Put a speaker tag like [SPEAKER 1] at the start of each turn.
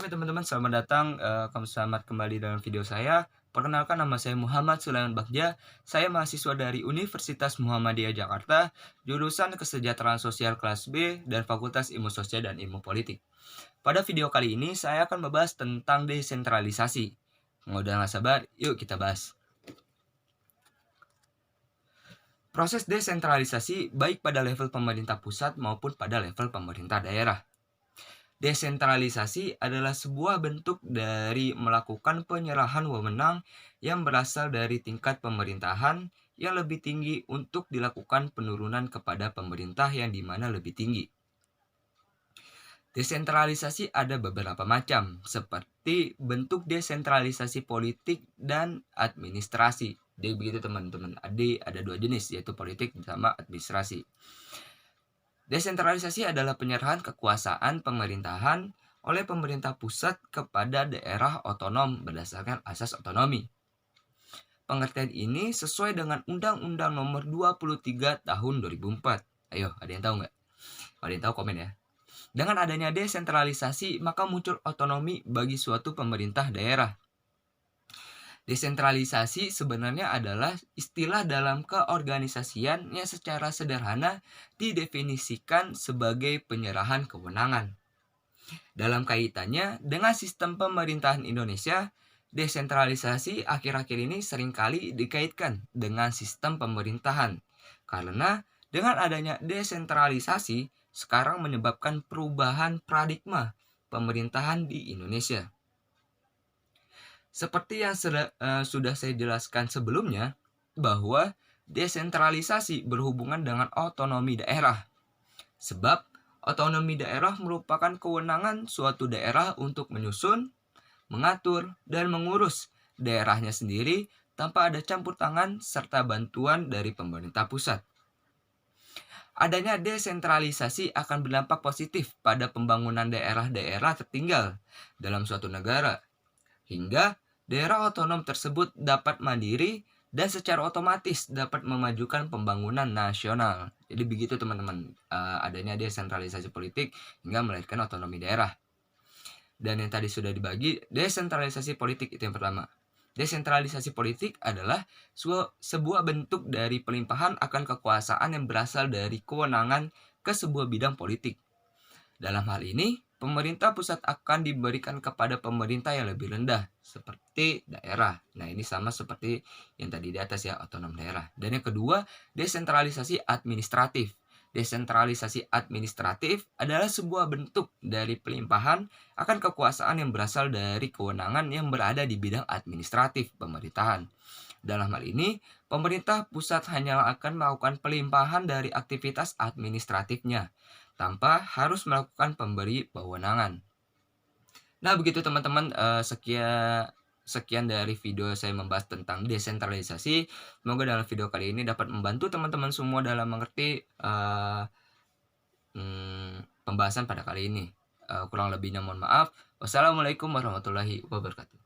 [SPEAKER 1] Hai teman-teman, selamat datang, selamat kembali dalam video saya. Perkenalkan nama saya Muhammad Sulaiman Bagja. Saya mahasiswa dari Universitas Muhammadiyah Jakarta, jurusan Kesejahteraan Sosial kelas B dan Fakultas Ilmu Sosial dan Ilmu Politik. Pada video kali ini saya akan membahas tentang desentralisasi. Udah nggak sabar, yuk kita bahas. Proses desentralisasi baik pada level pemerintah pusat maupun pada level pemerintah daerah. Desentralisasi adalah sebuah bentuk dari melakukan penyerahan wewenang yang berasal dari tingkat pemerintahan yang lebih tinggi untuk dilakukan penurunan kepada pemerintah yang dimana lebih tinggi. Desentralisasi ada beberapa macam, seperti bentuk desentralisasi politik dan administrasi. Jadi begitu teman-teman, ada dua jenis, yaitu politik sama administrasi. Desentralisasi adalah penyerahan kekuasaan pemerintahan oleh pemerintah pusat kepada daerah otonom berdasarkan asas otonomi. Pengertian ini sesuai dengan Undang-Undang Nomor 23 Tahun 2004. Ayo, ada yang tahu nggak? Ada yang tahu komen ya. Dengan adanya desentralisasi, maka muncul otonomi bagi suatu pemerintah daerah. Desentralisasi sebenarnya adalah istilah dalam keorganisasian yang secara sederhana didefinisikan sebagai penyerahan kewenangan. Dalam kaitannya dengan sistem pemerintahan Indonesia, desentralisasi akhir-akhir ini seringkali dikaitkan dengan sistem pemerintahan. Karena dengan adanya desentralisasi, sekarang menyebabkan perubahan paradigma pemerintahan di Indonesia. Seperti yang sudah saya jelaskan sebelumnya, bahwa desentralisasi berhubungan dengan otonomi daerah. Sebab otonomi daerah merupakan kewenangan suatu daerah untuk menyusun, mengatur, dan mengurus daerahnya sendiri tanpa ada campur tangan serta bantuan dari pemerintah pusat. Adanya desentralisasi akan berdampak positif pada pembangunan daerah-daerah tertinggal dalam suatu negara, hingga daerah otonom tersebut dapat mandiri dan secara otomatis dapat memajukan pembangunan nasional. Jadi begitu teman-teman, adanya desentralisasi politik hingga melahirkan otonomi daerah. Dan yang tadi sudah dibagi, desentralisasi politik itu yang pertama. Desentralisasi politik adalah sebuah bentuk dari pelimpahan akan kekuasaan yang berasal dari kewenangan ke sebuah bidang politik. Dalam hal ini, pemerintah pusat akan diberikan kepada pemerintah yang lebih rendah, seperti daerah. Nah, ini sama seperti yang tadi di atas ya, otonom daerah. Dan yang kedua, desentralisasi administratif. Desentralisasi administratif adalah sebuah bentuk dari pelimpahan akan kekuasaan yang berasal dari kewenangan yang berada di bidang administratif pemerintahan. Dalam hal ini, pemerintah pusat hanya akan melakukan pelimpahan dari aktivitas administratifnya, tanpa harus melakukan pemberi wewenangan. Nah, begitu teman-teman, sekian dari video saya membahas tentang desentralisasi. Semoga dalam video kali ini dapat membantu teman-teman semua dalam mengerti pembahasan pada kali ini. Kurang lebihnya mohon maaf. Wassalamualaikum warahmatullahi wabarakatuh.